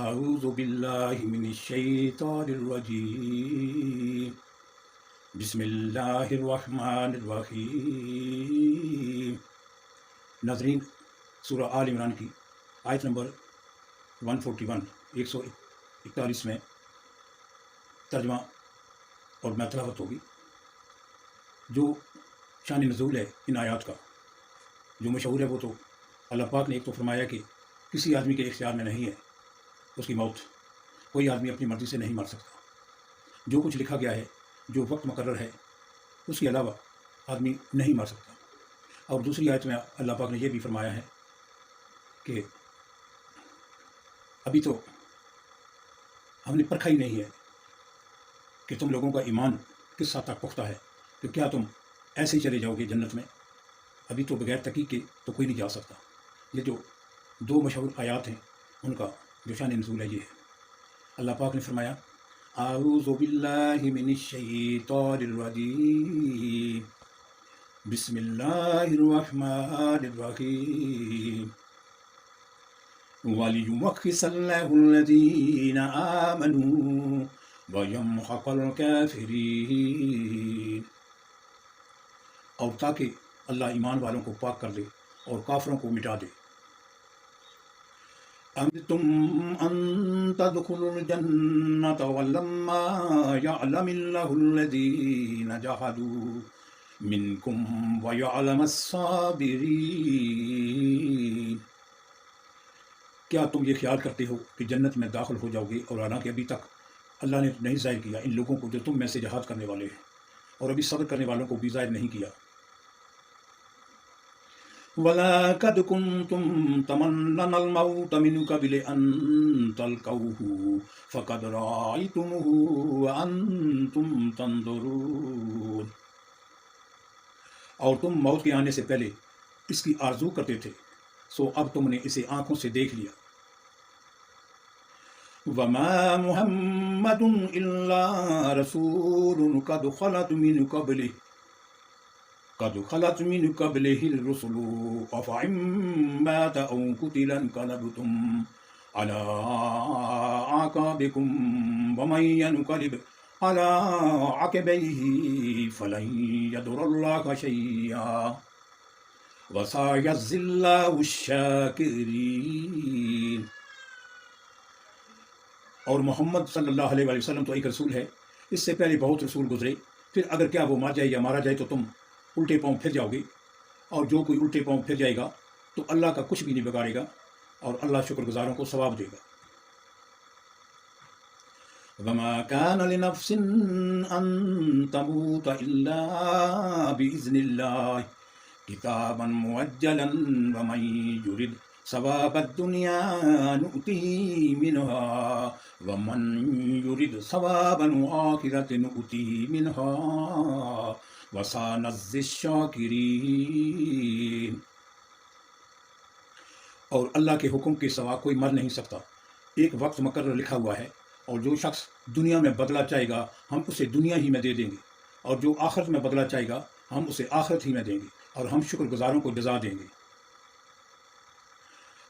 اعوذ باللہ من الشیطان الرجیم بسم اللہ الرحمن الرحیم۔ ناظرین، سورہ آل عمران کی آیت نمبر 141 میں ترجمہ اور میں تلاوت ہوگی۔ جو شان نزول ہے ان آیات کا جو مشہور ہے وہ تو اللہ پاک نے ایک تو فرمایا کہ کسی آدمی کے اختیار میں نہیں ہے اس کی موت، کوئی آدمی اپنی مرضی سے نہیں مر سکتا۔ جو کچھ لکھا گیا ہے، جو وقت مقرر ہے، اس کے علاوہ آدمی نہیں مر سکتا۔ اور دوسری آیت میں اللہ پاک نے یہ بھی فرمایا ہے کہ ابھی تو ہم نے پرکھا ہی نہیں ہے کہ تم لوگوں کا ایمان کس حد تک پختہ ہے، کہ کیا تم ایسے ہی چلے جاؤ گے جنت میں؟ ابھی تو بغیر تحقیق کے تو کوئی نہیں جا سکتا۔ یہ جو دو مشہور آیات ہیں ان کا جو شان نزول ہے یہ ہے۔ اللہ پاک نے فرمایا اعوذ باللہ من الشیطان الرجیم بسم اللہ الرحمن الرحیم وَلِيُمَحِّصَ اللَّهُ الَّذِينَ آمَنُوا وَيَمْحَقَ الْكَافِرِينَ، اور تاکہ اللہ ایمان والوں کو پاک کر دے اور کافروں کو مٹا دے۔ أَمِنْتُمْ أَن تَدْخُلُوا الْجَنَّةَ وَلَمَّا يَعْلَمِ اللَّهُ الَّذِينَ جَاهَدُوا مِنْكُمْ وَيَعْلَمَ الصَّابِرِينَ، کیا تم یہ خیال کرتے ہو کہ جنت میں داخل ہو جاؤ گے، اور حالانکہ ابھی تک اللہ نے نہیں ظاہر کیا ان لوگوں کو جو تم میں سے جہاد کرنے والے ہیں، اور ابھی صبر کرنے والوں کو بھی ظاہر نہیں کیا۔ وَلَقَدْ كُنْتُمْ تَمَنَّوْنَ الْمَوْتَ مِنْ قَبْلِ أَنْ تَلْقَوْهُ فَقَدْ رَأَيْتُمُوهُ وَأَنْتُمْ تَنْظُرُونَ، اور تم موت کے آنے سے پہلے اس کی آرزو کرتے تھے، سو اب تم نے اسے آنکھوں سے دیکھ لیا۔ وَمَا مُحَمَّدٌ إِلَّا رَسُولٌ قَدْ خَلَتْ مِنْ قَبْلِهِ الرُّسُلُ أَفَإِن مَّاتَ أَوْ قُتِلَ انقلبتم عَلَىٰ أَعْقَابِكُمْ وَمَن يَنقَلِبْ عَلَىٰ عَقِبَيْهِ فَلَن يَضُرَّ اللَّهَ شَيْئًا وَسَيَجْزِي اللَّهُ الشَّاكِرِينَ، اور محمد صلی اللہ علیہ وسلم تو ایک رسول ہے، اس سے پہلے بہت رسول گزرے، پھر اگر کیا وہ مر جائے یا مارا جائے تو تم الٹے پاؤں پھر جاؤ گے، اور جو کوئی الٹے پاؤں پھر جائے گا تو اللہ کا کچھ بھی نہیں بگاڑے گا، اور اللہ شکر گزاروں کو ثواب دے گا۔ وَمَا كَانَ لِنَفْسٍ أَن تَمُوتَ إِلَّا بِإِذْنِ اللَّهِ كِتَابًا مُّؤَجَّلًا وَمَن يُرِدْ ثواب الدنیا نؤتیہ منہا ومن یرد ثواب الآخرۃ نؤتیہ منہا وسنجزی الشاکرین، اور اللہ کے حکم کے سوا کوئی مر نہیں سکتا۔ ایک وقت مقرر لکھا ہوا ہے، اور جو شخص دنیا میں بدلہ چاہے گا ہم اسے دنیا ہی میں دے دیں گے، اور جو آخرت میں بدلہ چاہے گا ہم اسے آخرت ہی میں دیں گے، اور ہم شکر گزاروں کو جزا دیں گے۔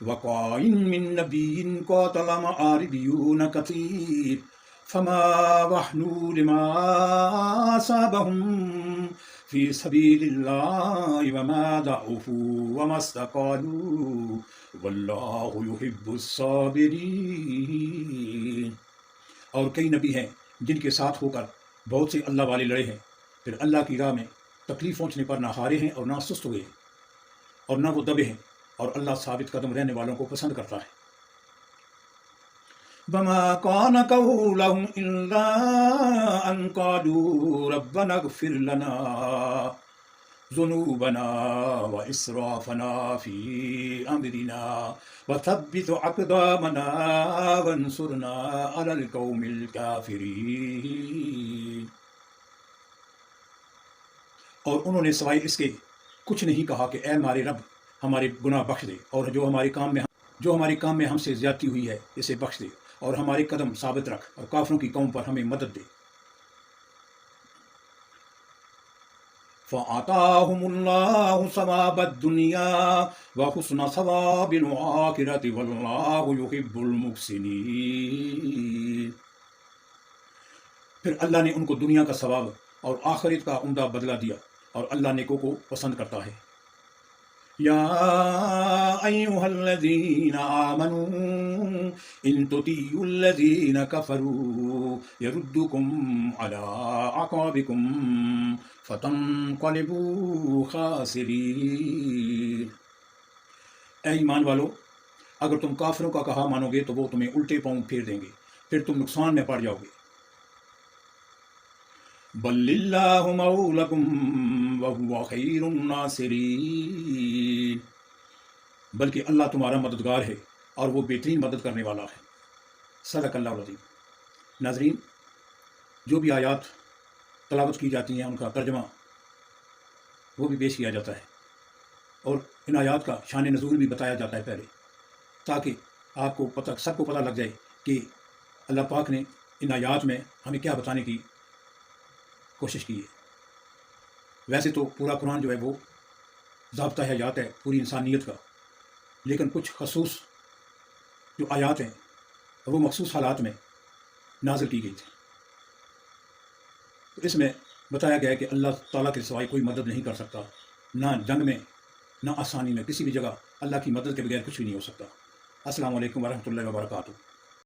وَقَائِن مِّن نَبِيٍّ قَاتَلَ مَعَ رِبِّيُّونَ كَثِيرٌ فَمَا وَهْنُوا لِمَا أَصَابَهُمْ فِي سَبِيلِ اللَّهِ وَمَا ضَعُفُوا وَمَا اسْتَقَامُوا وَاللَّهُ يُحِبُّ الصَّابِرِينَ، اور کئی نبی ہیں جن کے ساتھ ہو کر بہت سے اللہ والے لڑے ہیں، پھر اللہ کی راہ میں تکلیف پہنچنے پر نہ ہارے ہیں اور نہ سست ہوئے ہیں، اور نہ وہ دبے ہیں، اور اللہ ثابت قدم رہنے والوں کو پسند کرتا ہے۔ وَمَا كَانَ قَوْلُهُمْ إِلَّا أَن قَالُوا رَبَّنَا اغْفِرْ لَنَا ذُنُوبَنَا وَإِسْرَافَنَا فِي أَمْرِنَا وَثَبِّتْ أَقْدَامَنَا وَانصُرْنَا عَلَى الْقَوْمِ الْكَافِرِينَ، اور انہوں نے سوائے اس کے کچھ نہیں کہا کہ اے ہمارے رب ہمارے گناہ بخش دے، اور جو ہمارے کام میں ہم سے زیادتی ہوئی ہے اسے بخش دے، اور ہمارے قدم ثابت رکھ، اور کافروں کی قوم پر ہمیں مدد دے۔ فآتاهم الله ثواب الدنيا وحسن ثواب الآخرة والله يحب المحسنين۔ پھر اللہ نے ان کو دنیا کا ثواب اور آخرت کا عمدہ بدلہ دیا، اور اللہ نیکوں کو پسند کرتا ہے۔ یا ایھا الذین آمنوا ان تطیعوا الذین کفروا یردوکم علی اعقابکم فتنقلبوا خاسرین۔ اے ایمان والو، اگر تم کافروں کا کہا مانو گے تو وہ تمہیں الٹے پاؤں پھیر دیں گے، پھر تم نقصان میں پڑ جاؤ گے۔ بل اللہ مولاکم وہو خیر الناصرین، بلکہ اللہ تمہارا مددگار ہے اور وہ بہترین مدد کرنے والا ہے۔ صدق اللہ العظیم۔ ناظرین، جو بھی آیات تلاوت کی جاتی ہیں ان کا ترجمہ وہ بھی پیش کیا جاتا ہے، اور ان آیات کا شان نزول بھی بتایا جاتا ہے پہلے، تاکہ آپ کو سب کو پتہ لگ جائے کہ اللہ پاک نے ان آیات میں ہمیں کیا بتانے کی کوشش کی ہے۔ ویسے تو پورا قرآن جو ہے وہ ضابطہ حیات ہے پوری انسانیت کا، لیکن کچھ خصوص جو آیات ہیں وہ مخصوص حالات میں نازل کی گئی تھی۔ تو اس میں بتایا گیا ہے کہ اللہ تعالیٰ کے سوائے کوئی مدد نہیں کر سکتا، نہ جنگ میں نہ آسانی میں، کسی بھی جگہ اللہ کی مدد کے بغیر کچھ بھی نہیں ہو سکتا۔ السلام علیکم ورحمۃ اللہ وبرکاتہ۔